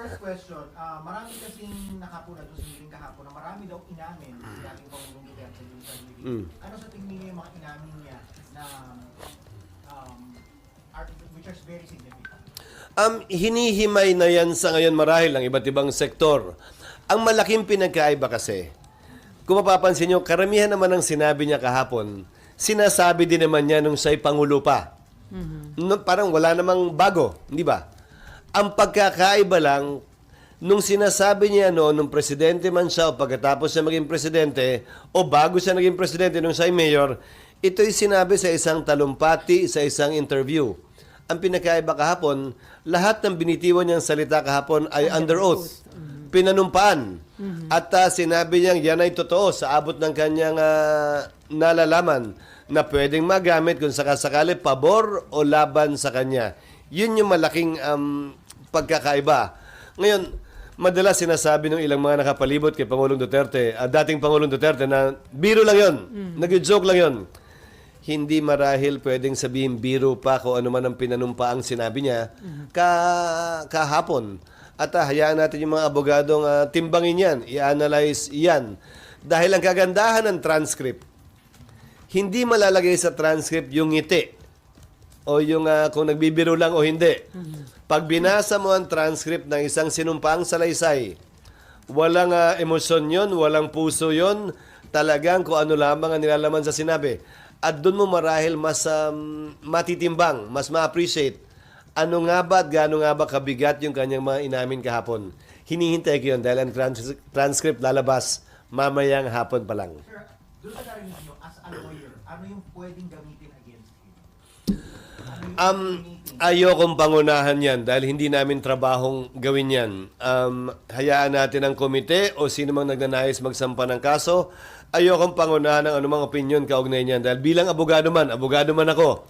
first question, marami kasing nakapunan doon sa hearing kahapon na marami daw inamin si dating Pangulong Duterte doon sa hearing. Ano sa tingin niyo yung mga inamin niya na which are very significant? Hinihimay na yan sa ngayon marahil ng iba't ibang sektor. Ang malaking pinagkaiba kasi, kung mapapansin nyo, karamihan naman ng sinabi niya kahapon, sinasabi din naman niya nung siya'y Pangulo pa. Parang wala namang bago, di ba? Ang pagkakaiba lang, nung sinasabi niya nung presidente man siya o pagkatapos siya maging presidente o bago siya naging presidente nung siya'y mayor, ito'y sinabi sa isang talumpati, sa isang interview. Ang pinakaiba kahapon, lahat ng binitiwan niyang salita kahapon ay under oath. Pinanumpaan. At sinabi niyang yan ay totoo sa abot ng kanyang nalalaman na pwedeng magamit kung sakasakali pabor o laban sa kanya. Yun yung malaking pagkakaiba. Ngayon, madalas sinasabi ng ilang mga nakapalibot kay Pangulong Duterte, dating Pangulong Duterte, na biro lang yun, nag-joke lang yun. Hindi marahil pwedeng sabihin biro pa kung ano man ang pinanumpaang sinabi niya kahapon. At hayaan natin yung mga abogadong timbangin yan, i-analyze yan. Dahil ang kagandahan ng transcript, hindi malalagay sa transcript yung ngiti o yung kung nagbibiro lang o hindi. Pag binasa mo ang transcript ng isang sinumpaang salaysay, walang emosyon yon, walang puso yon, talagang kung ano lamang ang nilalaman sa sinabi. At doon mo marahil mas matitimbang, mas ma-appreciate ano nga ba at gaano nga ba kabigat yung kanyang mga inamin kahapon. Hinihintay ko yun dahil ang transcript lalabas mamayang hapon pa lang. Sir, doon sa narinig niyo, as a lawyer, ano yung pwedeng gamitin against him? Ayokong pangunahan yan dahil hindi namin trabahong gawin yan. Hayaan natin ang komite o sino mang nagnanais magsampa ng kaso. Ayokong pangunahan ng anumang opinion kaugnay niyan dahil bilang abogado man ako,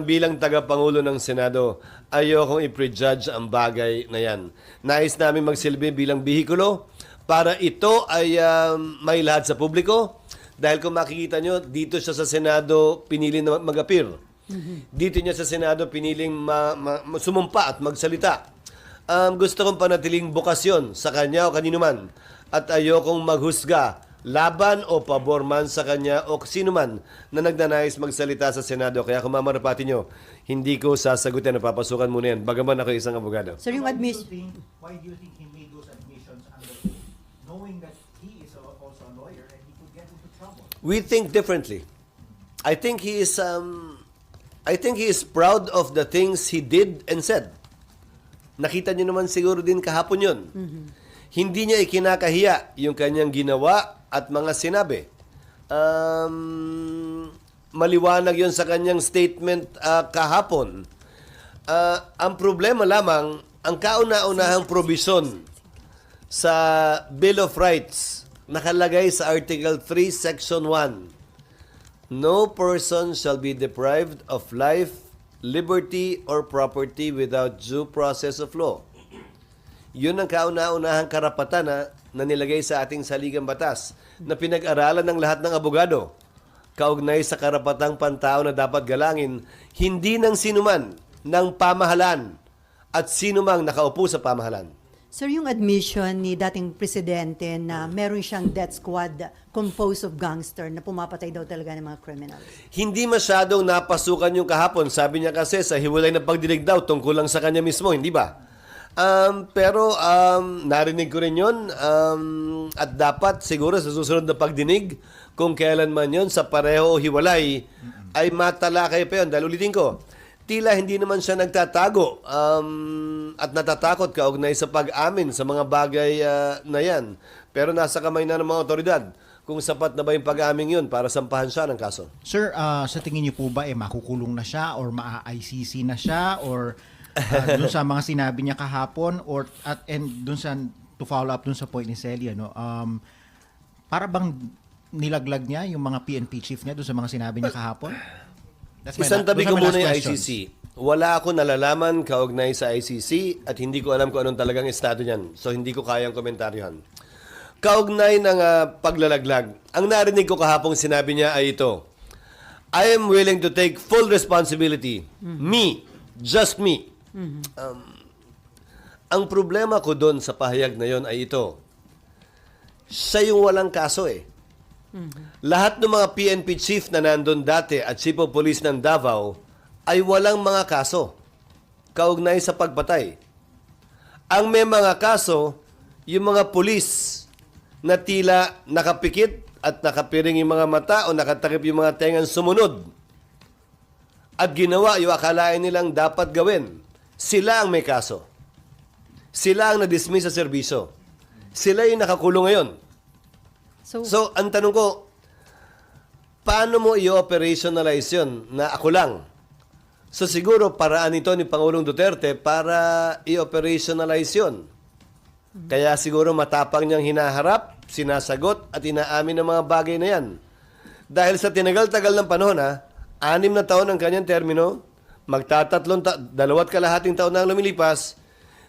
bilang tagapangulo ng Senado, ayokong i-prejudge ang bagay na yan. Nais namin magsilbi bilang bihikulo para ito ay may lahat sa publiko dahil kung makikita nyo, dito siya sa Senado pinili na mag-appear. Dito niya sa Senado piniling sumumpa at magsalita. Gusto kong panatiling bukasyon sa kanya o kanino man at ayokong maghusga laban o pabor man sa kanya o sino man na nagnanais magsalita sa Senado. Kaya kung mamarapati nyo, hindi ko sasagutin na papasukan muna yan. Bagaman ako isang abogado. Sir, yung Why do you think he made those admissions under knowing that he is also a lawyer and he could get into trouble? We think differently. I think he is proud of the things he did and said. Nakita niyo naman siguro din kahapon yun. Hindi niya ikinakahiya yung kanyang ginawa at mga sinabi. Maliwanag yun sa kanyang statement kahapon. Ang problema lamang, ang kauna-unahang probisyon sa Bill of Rights nakalagay sa Article 3, Section 1. No person shall be deprived of life, liberty, or property without due process of law. Yun ang kauna-unahang karapatan na nilagay sa ating saligang batas na pinag-aralan ng lahat ng abogado. Kaugnay sa karapatang pantao na dapat galangin, hindi ng sinuman, ng pamahalaan at sinumang nakaupo sa pamahalaan. Sir, yung admission ni dating presidente na meron siyang death squad composed of gangster na pumapatay daw talaga ng mga criminals. Hindi masyadong napasukan yung kahapon. Sabi niya kasi sa hiwalay na pagdinig daw tungkol lang sa kanya mismo, hindi ba? Pero narinig ko rin yun at dapat siguro sa susunod na pagdinig kung kailan man yun sa pareho o hiwalay ay matalakay pa yun. Dahil ulitin ko, tila hindi naman siya nagtatago at natatakot kaugnay sa pag-amin sa mga bagay na yan. Pero nasa kamay na ng mga otoridad kung sapat na ba yung pag-amin yun para sampahan siya ng kaso. Sir, sa tingin niyo po ba makukulong na siya or ma-ICC na siya or dun sa mga sinabi niya kahapon and dun sa to follow up dun sa point ni Celia, no? Para bang nilaglag niya yung mga PNP chief niya dun sa mga sinabi niya kahapon? Isang tabi ko muna yung ICC. Wala ako nalalaman kaugnay sa ICC at hindi ko alam kung anong talagang estado niyan. So hindi ko kayang komentaryohan. Kaugnay ng paglalaglag, ang narinig ko kahapong sinabi niya ay ito: I am willing to take full responsibility. Me. Just me. Ang problema ko doon sa pahayag na yon ay ito. Siya yung walang kaso eh. Lahat ng mga PNP chief na nandun dati at chief of police ng Davao ay walang mga kaso kaugnay sa pagpatay. Ang may mga kaso, yung mga pulis na tila nakapikit at nakapiring yung mga mata o nakatakip yung mga tengang sumunod at ginawa yung akalain nilang dapat gawin. Sila ang may kaso. Sila ang na-dismiss sa serbisyo. Sila yung nakakulong ngayon. So, ang tanong ko, paano mo i-operationalize yun na ako lang? So, siguro paraan ito ni Pangulong Duterte para i-operationalize yun. Kaya siguro matapang niyang hinaharap, sinasagot at inaamin ng mga bagay na yan. Dahil sa tinagal-tagal ng panahon, 6 na taon ang kanyang termino, dalawat kalahating taon na ang lumilipas,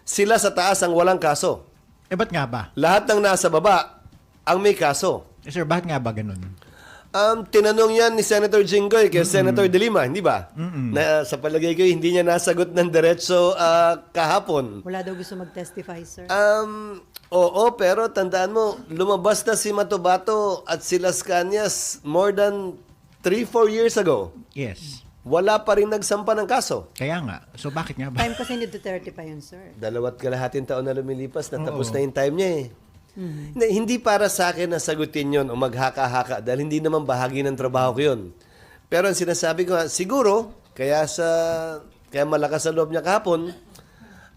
sila sa taas ang walang kaso. Ba't nga ba? Lahat ng nasa baba ang may kaso. Sir, bakit nga ba ganun? Tinanong yan ni Senator Jinggoy kay Senator De Lima, hindi ba? Na sa palagay ko, hindi niya nasagot ng diretso kahapon. Wala daw gusto mag-testify, sir. Oo, pero tandaan mo, lumabas na si Matobato at si Las Cañas more than 3-4 years ago. Yes. Wala pa rin nagsampa ng kaso. Kaya nga. So, bakit nga ba? Time kasi ni Duterte pa yun, sir. 2 kalahating taon na lumilipas, natapos na yung time niya eh. Hindi para sa akin na sagutin yon o maghaka-haka dahil hindi naman bahagi ng trabaho ko yun. Pero ang sinasabi ko siguro, kaya malakas sa loob niya kahapon,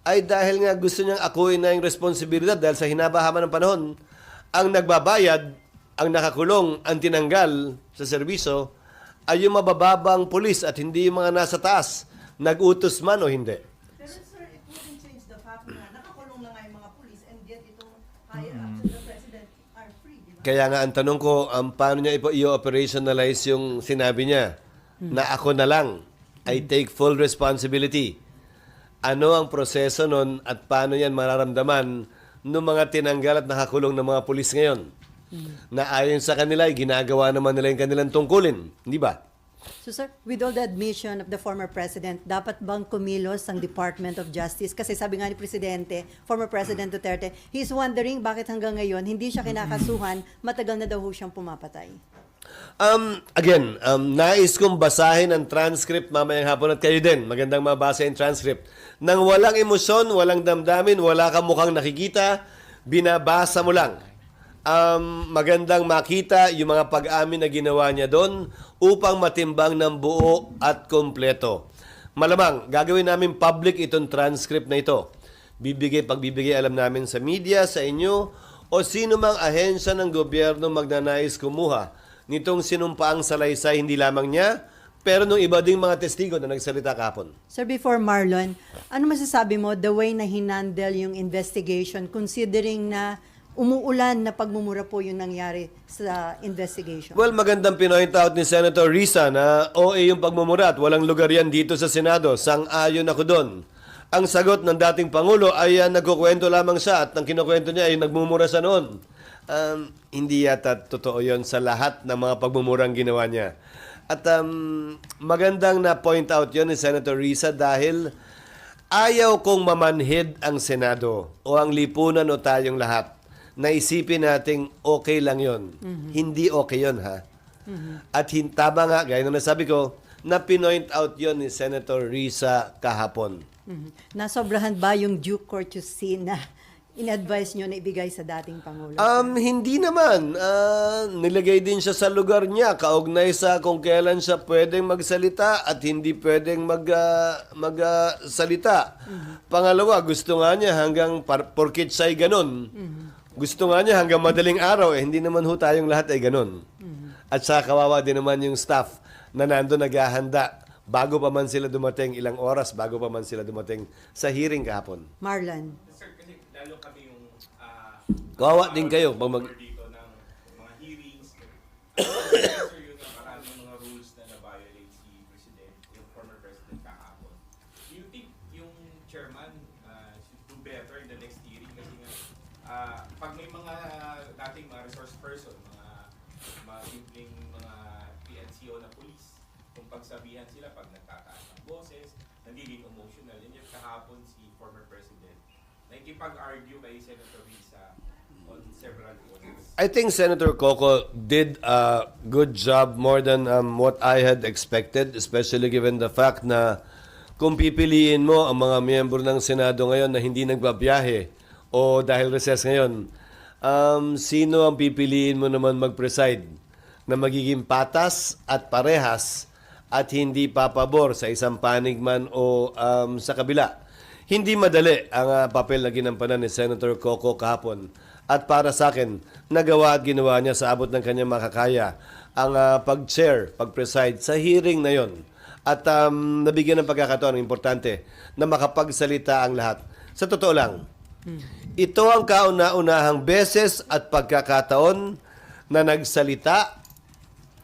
ay dahil nga gusto niyang akuin na yung responsibilidad dahil sa hinaba-haba ng panahon, ang nagbabayad, ang nakakulong, ang tinanggal sa serbisyo, ay yung mabababang pulis at hindi yung mga nasa taas, nag-utos man o hindi. Pero sir, it wouldn't change the fact na nakakulong na nga yung mga police and yet itong higher ups of the president are free, di ba? Kaya nga ang tanong ko, paano niya i-operationalize yung sinabi niya na ako na lang, I take full responsibility. Ano ang proseso nun at paano yan mararamdaman ng mga tinanggal at nakakulong ng mga pulis ngayon? Na ayon sa kanila, ginagawa naman nila yung kanilang tungkulin. Hindi ba? So sir, with all the admission of the former president, dapat bang kumilos ang Department of Justice? Kasi sabi nga ni Presidente, former President Duterte, he's wondering bakit hanggang ngayon hindi siya kinakasuhan, matagal na daw ho siyang pumapatay. Again, nais kong basahin ang transcript mamayang hapon at kayo din. Magandang mabasa yung transcript. Nang walang emosyon, walang damdamin, wala kang mukhang nakikita, binabasa mo lang. Magandang makita yung mga pag-amin na ginawa niya doon upang matimbang ng buo at kompleto. Malamang, gagawin namin public itong transcript na ito. Pagbibigay alam namin sa media, sa inyo, o sino mang ahensya ng gobyerno magnanais kumuha nitong sinumpaang salaysay hindi lamang niya, pero nung iba ding mga testigo na nagsalita kahapon. Sir, before Marlon, ano masasabi mo the way na hinandle yung investigation considering na umuulan na pagmumura po yung nangyari sa investigation? Well, magandang pinoint out ni Senator Risa na OA yung pagmumura at walang lugar yan dito sa Senado. Sang-ayon ako doon. Ang sagot ng dating Pangulo ay nagkukwento lamang siya at ang kinukwento niya ay nagmumura sa noon. Hindi yata totoo yon sa lahat ng mga pagmumurang ginawa niya. At magandang na-point out yon ni Senator Risa dahil ayaw kong mamanhid ang Senado o ang lipunan o tayong lahat. Naisipin nating okay lang yon. Hindi okay yon ha. At tama nga, gaya na nasabi ko, na pinoint out yon ni Senator Risa kahapon. Nasobrahan ba yung due courtesy na in-advise nyo na ibigay sa dating Pangulo? Hindi naman. Nilagay din siya sa lugar niya, kaugnay sa kung kailan siya pwedeng magsalita at hindi pwedeng magsalita. Pangalawa, gusto nga niya hanggang porkit siya'y ganun. Gusto nga niya hanggang madaling araw, hindi naman ho tayong lahat ay ganun. At sa kawawa din naman yung staff na nando naghahanda bago pa man sila dumating, ilang oras bago pa man sila dumating sa hearing kahapon. Marlon. Sir, kasi lalo kami yung Kawawa din kayo. dito ng mga hearings. Sir, yun ang maraming mga rules na na-violate si President, yung former President kahapon. Do you think yung chairman should do better in the next hearing? Kasi nga, pag may mga dating mga resource person, mga simpleng mga PNCO na police, kung pagsabihan sila pag nagtataas ng boses, nagiging emotional. And yet kahapon si former President, nakikipag-argue kay Senator Risa on several points. I think Senator Coco did a good job, more than what I had expected, especially given the fact na kung pipiliin mo ang mga miyembro ng Senado ngayon na hindi nagbabiyahe o dahil recess ngayon, sino ang pipiliin mo naman mag-preside na magiging patas at parehas at hindi papabor sa isang panig man o sa kabila? Hindi madali ang papel na ginampanan ni Senator Coco kahapon. At para sa akin, nagawa at ginawa niya sa abot ng kanyang makakaya ang pag-chair, pag-preside sa hearing na yon. At nabigyan ng pagkakataon, importante, na makapagsalita ang lahat. Sa totoo lang, ito ang kauna-unahang beses at pagkakataon na nagsalita,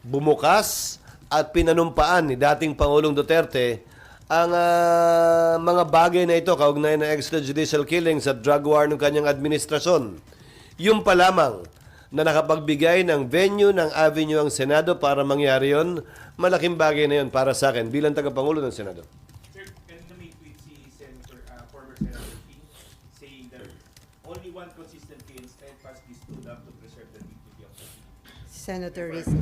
bumukas, at pinanumpaan ni dating Pangulong Duterte ang mga bagay na ito kaugnay ng extrajudicial killings at drug war ng kanyang administrasyon. Yung pa lamang na nakapagbigay ng venue ng avenue ang Senado para mangyari yon, malaking bagay na yon para sa akin bilang tagapangulo ng Senado. Sir, kanina may tweet si former Senator King saying that only one consistently and steadfastly stood up to preserve the dignity of the people. Senator Risa.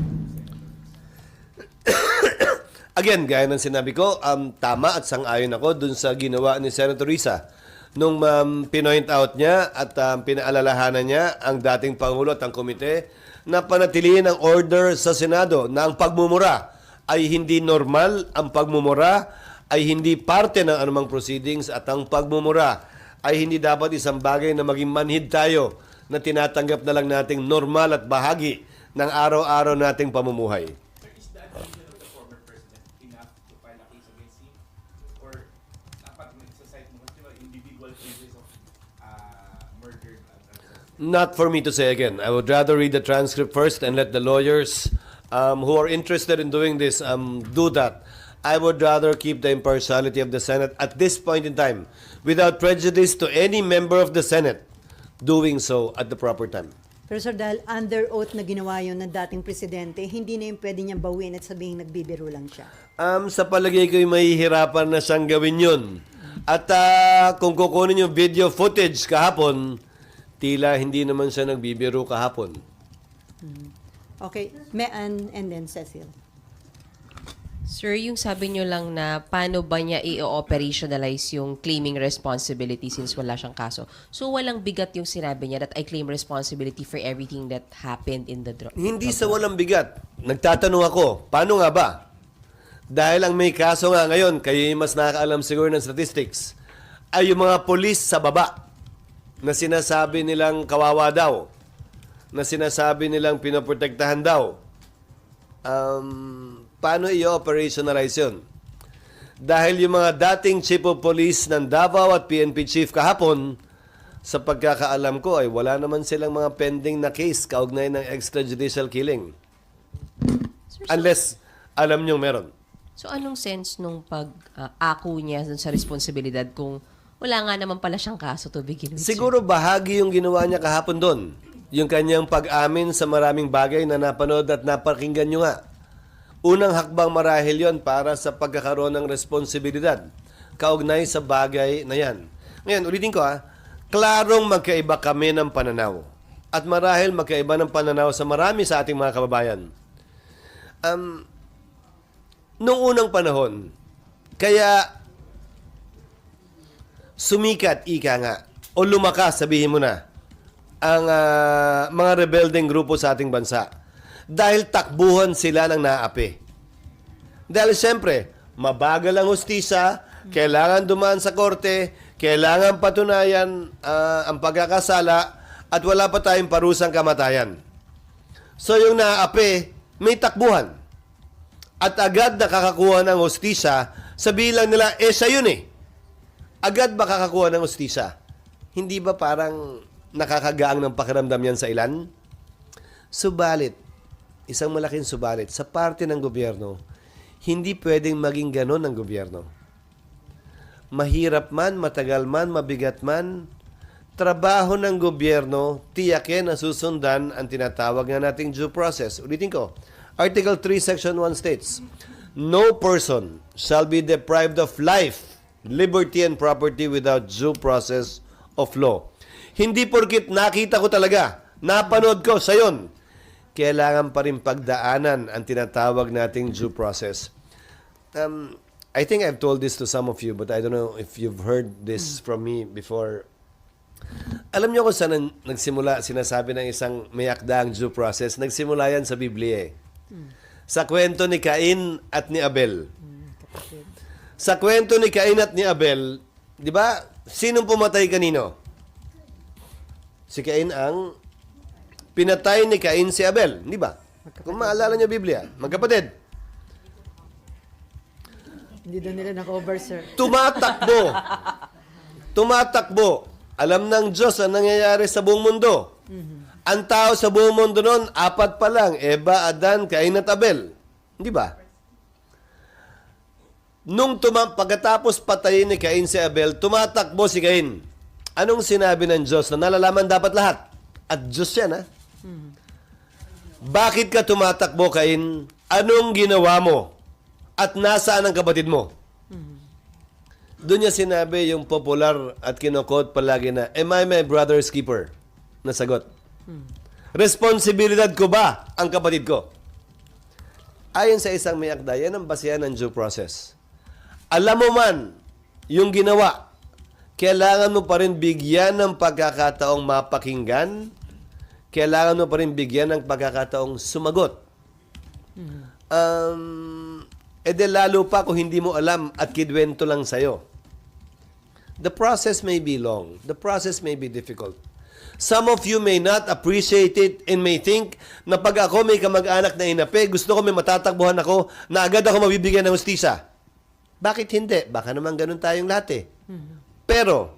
Again, gaya ng sinabi ko, tama at sang-ayon ako dun sa ginawa ni Senator Risa. Nung pinoint out niya at pinaalalahanan niya ang dating Pangulo at ang komite na panatilihin ang order sa Senado na ang pagmumura ay hindi normal, ang pagmumura ay hindi parte ng anumang proceedings at ang pagmumura ay hindi dapat isang bagay na maging manhid tayo na tinatanggap na lang nating normal at bahagi ng araw-araw nating pamumuhay. Sir, is the admission of the former president enough to file a case against him? Or dapat mag-cite mo individual cases of murder? Not for me to say again. I would rather read the transcript first and let the lawyers who are interested in doing this do that. I would rather keep the impartiality of the Senate at this point in time without prejudice to any member of the Senate doing so at the proper time. Pero sir, dahil under oath na ginawa yun ng dating presidente, hindi na yung pwede niyang bawin at sabihin nagbibiro lang siya. Sa palagay ko'y mahihirapan na siyang gawin yun. At kung kukunin yung video footage kahapon, tila hindi naman siya nagbibiro kahapon. Okay, and then Cecil. Sir, yung sabi nyo lang na paano ba niya i-operationalize yung claiming responsibility since wala siyang kaso. So, walang bigat yung sinabi niya that I claim responsibility for everything that happened in the drug. Hindi sa walang bigat. Nagtatanong ako, paano nga ba? Dahil ang may kaso nga ngayon, kayo yung mas nakakaalam siguro ng statistics, ay yung mga polis sa baba na sinasabi nilang kawawa daw, na sinasabi nilang pinoprotektahan daw. Paano i-operationalize yun? Dahil yung mga dating chief of police ng Davao at PNP chief kahapon, sa pagkakaalam ko ay wala naman silang mga pending na case kaugnay ng extrajudicial killing. Sir, Unless alam nyo meron. so anong sense nung pag-ako niya dun sa responsibilidad kung wala nga naman pala siyang kaso to begin with? Siguro bahagi yung ginawa niya kahapon doon. Yung kanyang pag-amin sa maraming bagay na napanood at napakinggan nyo nga. Unang hakbang marahil yon para sa pagkakaroon ng responsibilidad kaugnay sa bagay na yan. Ngayon, ulitin ko klarong magkaiba kami ng pananaw. At marahil magkaiba ng pananaw sa marami sa ating mga kababayan. Noong unang panahon, kaya sumikat, ika nga, o lumakas, sabihin mo na, ang mga rebelding grupo sa ating bansa. Dahil takbuhan sila ng naapi. Dahil siyempre, mabagal ang hustisya, kailangan dumaan sa korte, kailangan patunayan ang pagkakasala, at wala pa tayong parusang kamatayan. So yung naapi, may takbuhan. At agad nakakakuha ng hustisya, sabihin lang nila, siya yun eh. Agad ba kakakuha ng hustisya? Hindi ba parang nakakagaang ng pakiramdam yan sa ilan? Subalit, isang malaking subalit, sa parte ng gobyerno, hindi pwedeng maging ganon ang gobyerno. Mahirap man, matagal man, mabigat man, trabaho ng gobyerno, tiyakin na susundan ang tinatawag na nating due process. Ulitin ko, Article 3, Section 1 states, no person shall be deprived of life, liberty, and property without due process of law. Hindi porkit nakita ko talaga, napanood ko sa yon, kailangan pa rin pagdaanan ang tinatawag nating due process. I think I've told this to some of you, but I don't know if you've heard this from me before. Alam niyo kung saan nagsimula, sinasabi ng isang may akdaang due process? Nagsimula yan sa Biblia eh. Sa kwento ni Cain at ni Abel. Sa kwento ni Cain at ni Abel, di ba, sinong pumatay kanino? Si Cain ang pinatay ni Cain si Abel, di ba? Kung maalala niyo Biblia, magkapatid. Hindi daw nila na-cover, sir. Tumatakbo. Alam ng Diyos ang nangyayari sa buong mundo. Ang tao sa buong mundo noon, 4 pa lang. Eva, Adan, Cain at Abel. Di ba? Pagkatapos patayin ni Cain si Abel, tumatakbo si Cain. Anong sinabi ng Diyos na nalalaman dapat lahat? At Diyos yan, ha? Bakit ka tumatakbo, Cain? Anong ginawa mo? At nasaan ang kapatid mo? Doon niya sinabi yung popular at kinokot palagi na, am I my brother's keeper? Nasagot. Responsibilidad ko ba ang kapatid ko? Ayon sa isang may akda, yan ang basihan ng due process. Alam mo man yung ginawa, kailangan mo pa rin bigyan ng pagkakataong mapakinggan, kailangan mo pa rin bigyan ng pagkakataong sumagot. De lalo pa kung hindi mo alam at kidwento lang sa'yo. The process may be long. The process may be difficult. Some of you may not appreciate it and may think na pag ako may kamag-anak na inape, gusto ko may matatakbuhan ako na agad ako mabibigyan ng hustisya. Bakit hindi? Baka naman ganun tayong lahat eh. Pero,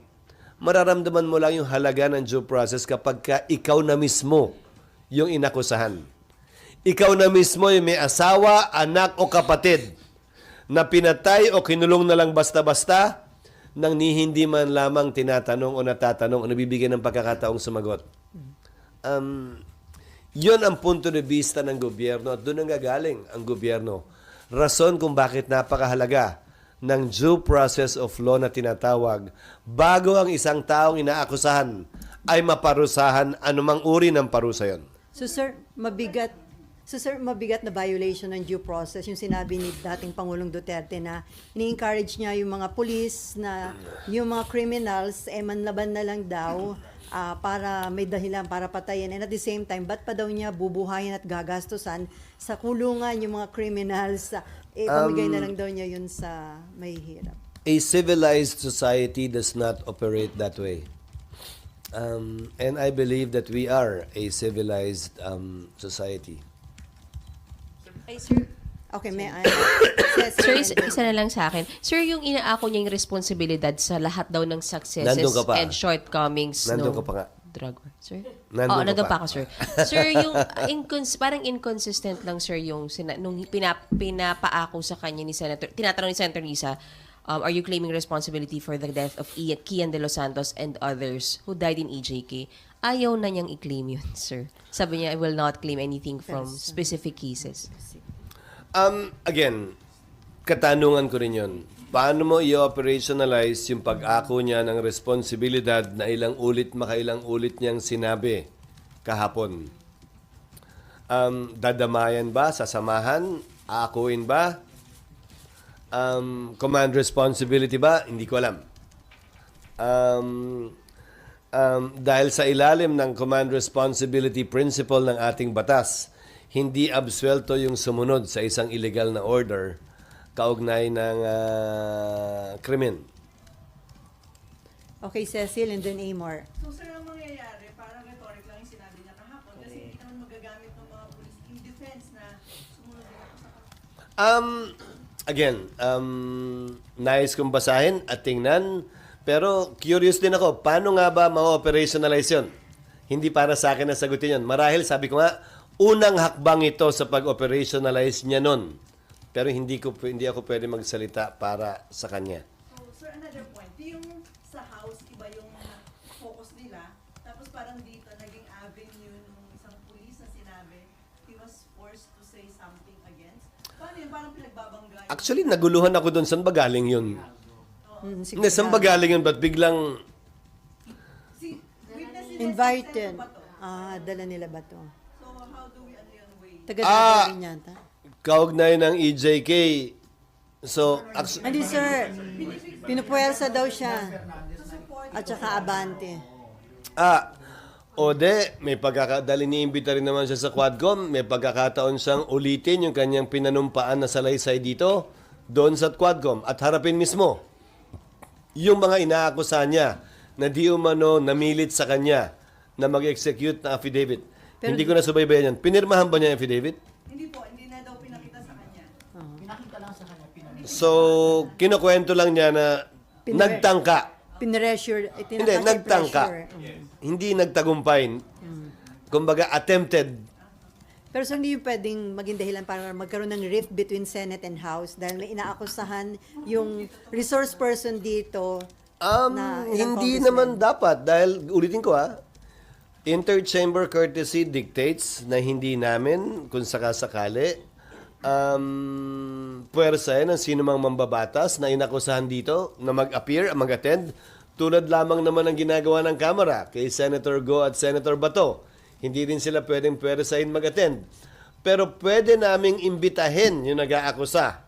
mararamdaman mo lang yung halaga ng due process kapag ikaw na mismo yung inakusahan. Ikaw na mismo yung may asawa, anak o kapatid na pinatay o kinulong na lang basta-basta nang hindi man lamang tinatanong o natatanong o nabibigyan ng pagkakataong sumagot. Yun ang punto de vista ng gobyerno at doon ang gagaling ang gobyerno. Rason kung bakit napakahalaga ng due process of law na tinatawag bago ang isang taong inaakusahan ay maparusahan anumang uri ng parusa yon. So sir, mabigat na violation ng due process yung sinabi ni dating Pangulong Duterte na ini-encourage niya yung mga police na yung mga criminals manlaban na lang daw para may dahilan para patayin, and at the same time ba't pa daw niya bubuhayin at gagastusan sa kulungan yung mga criminals, pamigay na lang daw niya yun sa mahihirap. A civilized society does not operate that way. And I believe that we are a civilized society. Ay, sir. Okay, may Sir, isa na lang sa akin. Sir, yung inaako niya yung responsibilidad sa lahat daw ng successes Nandun ka pa. and shortcomings Nandun nung ka pa nga. drug war. Sir? Nandun ka nandun pa. pa ako, sir. Sir, yung parang inconsistent lang, sir, yung nung pinapaako sa kanya ni Senator, tinatanong ni Senator Risa, are you claiming responsibility for the death of Kian De Los Santos and others who died in EJK? Ayaw na niyang i-claim yun, sir. Sabi niya, I will not claim anything from specific cases. Again, katanungan ko rin yun. Paano mo i-operationalize yung pag-ako niya ng responsibilidad na ilang makailang ulit niyang sinabi kahapon? Dadamayan ba? Sasamahan? Aakuin ba? Command responsibility ba? Hindi ko alam. Dahil sa ilalim ng command responsibility principle ng ating batas, hindi absuelto yung sumunod sa isang illegal na order kaugnay ng krimen. Okay, Cecil and then Amor. So sir, ang mangyayari, parang rhetoric lang yung sinabi niya kahapon kasi hindi naman magagamit ng mga police in defense na sumunod din ako sa Again, nais kong basahin at tingnan, pero curious din ako, paano nga ba ma-operationalize yun? Hindi para sa akin na sagutin yun. Marahil, sabi ko nga, unang hakbang ito sa pag-operationalize niya nun. Pero hindi ako pwede magsalita para sa kanya. So sir, another point, yung sa house, iba yung focus nila, tapos parang dito, naging avenue ng isang police na sinabi, he was forced to say something against. Paano yun? Parang pinagbabangga. Actually, naguluhan ako doon. Saan ba galing yun? Hindi, saan ba galing yun? Ba't biglang Invited. Ba to? Dala nila ba to? So how do we ano yun way? Taga rin yata. Kaugnay ng EJK. So, Hindi sir, pinupuwersa daw siya. Support At saka Abante. Ode, may pagkakadali niimbita rin naman siya sa Quadcom. May pagkakataon siyang ulitin yung kanyang pinanumpaan na salaysay dito, doon sa Quadcom, at harapin mismo yung mga inaakusahan niya na di umano namilit sa kanya na mag-execute na affidavit. Hindi ko na subaybayan yan. Pinirmahan ba niya yung affidavit? Hindi po, hindi na daw pinakita sa kanya. Pinakita lang sa kanya, pinakita. So, kinukwento lang niya na nagtangka. Pinressure. Hindi, nagtangka. Hindi nagtagumpay. Kumbaga, attempted. Pero so hindi yung pwedeng maging dahilan para magkaroon ng rift between Senate and House dahil may inaakusahan yung resource person dito na ilang Hindi congressmen. naman dapat. Dahil, ulitin ko interchamber courtesy dictates na hindi namin, kung sakasakali, puwersahin ng sino mang mambabatas na inakusahan dito na mag-appear, mag-attend, tulad lamang naman ang ginagawa ng Kamara kay Senator Go at Senator Bato. Hindi rin sila pwedeng puwersahin mag-attend. Pero pwede naming imbitahin yung nag-aakusa.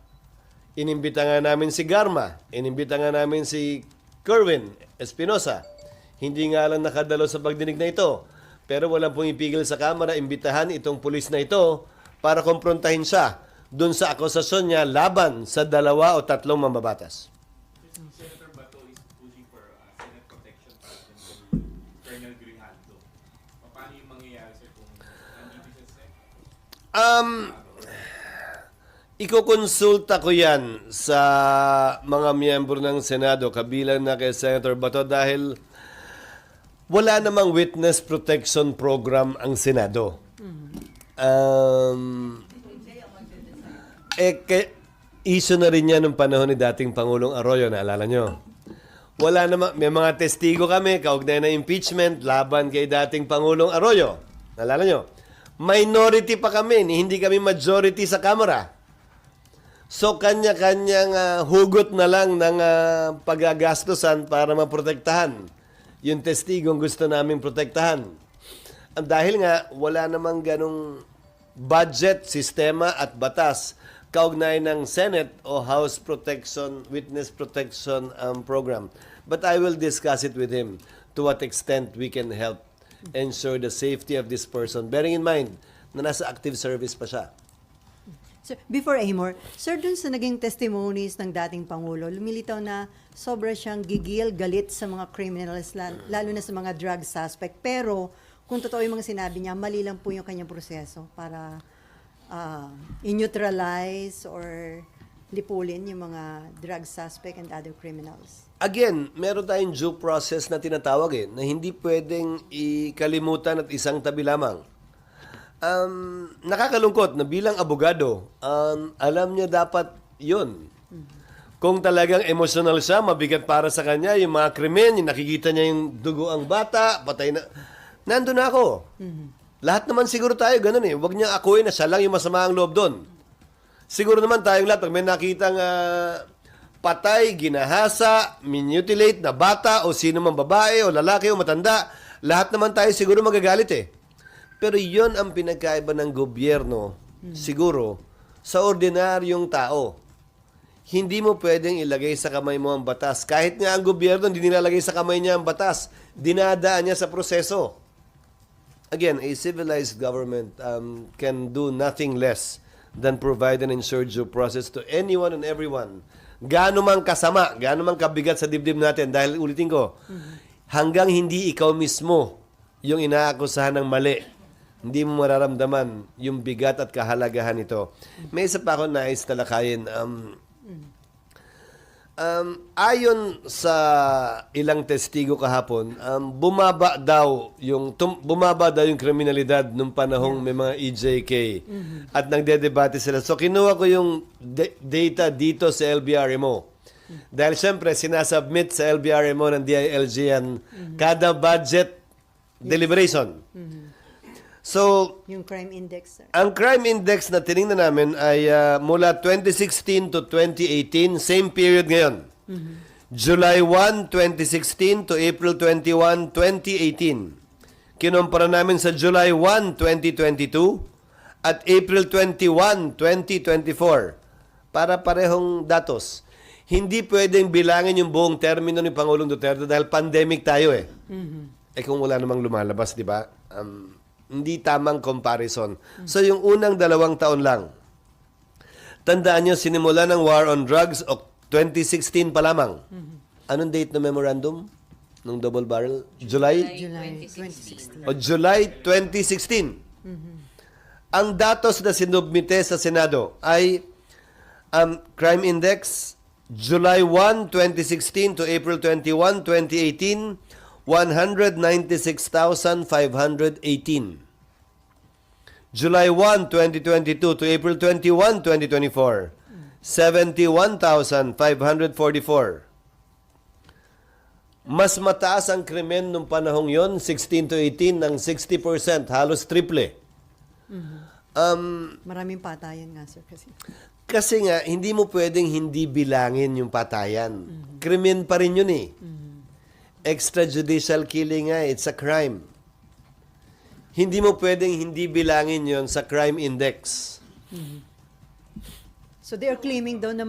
Inimbita nga namin si Garma, inimbita nga namin si Kerwin Espinosa. Hindi nga lang nakadalo sa pagdinig na ito. Pero walang pumipigil sa Kamara, imbitahan itong pulis na ito para komprontahin siya doon sa akusasyon niya laban sa 2 o 3 mambabatas. Senator Bato is pushing for Senate protection para kay Colonel Grijaldo. Paano yung mangyayari sir kung nandito siya sa Ikokonsulta ko yan sa mga miyembro ng Senado kabilang na kay Senator Bato dahil wala namang witness protection program ang Senado. Issue na rin yan nung panahon ni dating Pangulong Arroyo, naalala nyo? Wala namang, may mga testigo kami kaugnay na impeachment laban kay dating Pangulong Arroyo. Naalala nyo? Minority pa kami, hindi kami majority sa Kamara. So, kanya-kanyang hugot na lang ng paggagastusan para maprotektahan yung testigong gusto naming protektahan. Dahil nga, wala namang ganong budget, sistema at batas kaugnay ng Senate o House Protection, Witness Protection Program. But I will discuss it with him to what extent we can help ensure the safety of this person. Bearing in mind na nasa active service pa siya. Sir, before Amor, sir, dun sa naging testimonies ng dating Pangulo, lumilitaw na sobra siyang gigil, galit sa mga criminals, lalo na sa mga drug suspect. Pero, kung totoo yung mga sinabi niya, mali lang po yung kanyang proseso para in-neutralize or lipulin yung mga drug suspect and other criminals. Again, meron tayong due process na tinatawag na hindi pwedeng ikalimutan at isang tabi lamang. Nakakalungkot na bilang abogado, alam niya dapat yun. Kung talagang emotional siya, mabigat para sa kanya, yung mga krimen, yung nakikita niya yung dugo ang bata, patay na. Nandun na ako. Lahat naman siguro tayo ganun Huwag niya akuin na siya lang yung masama ang loob doon. Siguro naman tayong lahat, pag may nakitang patay, ginahasa, mutilate na bata, o sino man babae, o lalaki, o matanda, lahat naman tayo siguro magagalit Pero yon ang pinagkaiba ng gobyerno, siguro, sa ordinaryong tao. Hindi mo pwedeng ilagay sa kamay mo ang batas. Kahit nga ang gobyerno, hindi nilalagay sa kamay niya ang batas. Dinadaan niya sa proseso. Again, a civilized government can do nothing less than provide an ensured due process to anyone and everyone. Gaano man kasama, gaano man kabigat sa dibdib natin. Dahil ulitin ko, hanggang hindi ikaw mismo yung inaakusahan ng mali, hindi mo mararamdaman yung bigat at kahalagahan nito. May isa pa ako nais talakayin. Ayon sa ilang testigo kahapon, bumaba daw yung kriminalidad nung panahong may mga EJK at nagdedebate sila. So kinuha ko yung data dito sa LBRMO. Dahil siyempre sinasubmit sa LBRMO ng DILG yan kada budget deliberation. So, Yung crime index, sir. ang crime index na tiningnan namin ay mula 2016 to 2018, same period ngayon. July 1, 2016 to April 21, 2018. Kinumpara namin sa July 1, 2022 at April 21, 2024 para parehong datos. Hindi pwedeng bilangin yung buong termino ni Pangulong Duterte dahil pandemic tayo eh. Eh kung wala namang lumalabas, di ba? Hindi tamang comparison. So yung unang 2 taon lang. Tandaan nyo, sinimula ng war on drugs 2016 pa lamang. Anong date ng memorandum? Nung double barrel? July? July 2016. O July 2016. Ang datos na sinubmite sa Senado ay Crime Index, July 1, 2016 to April 21, 2018, 196,518. July 1, 2022 to April 21, 2024, 71,544. Mas mataas ang krimen nung panahong yon, 16 to 18, ng 60%, halos triple. Maraming patayan nga, sir, kasi. Kasi nga, hindi mo pwedeng hindi bilangin yung patayan. Krimen pa rin yun eh. Extrajudicial killing nga, it's a crime. Hindi mo pwedeng hindi bilangin yon sa crime index. So they are claiming daw na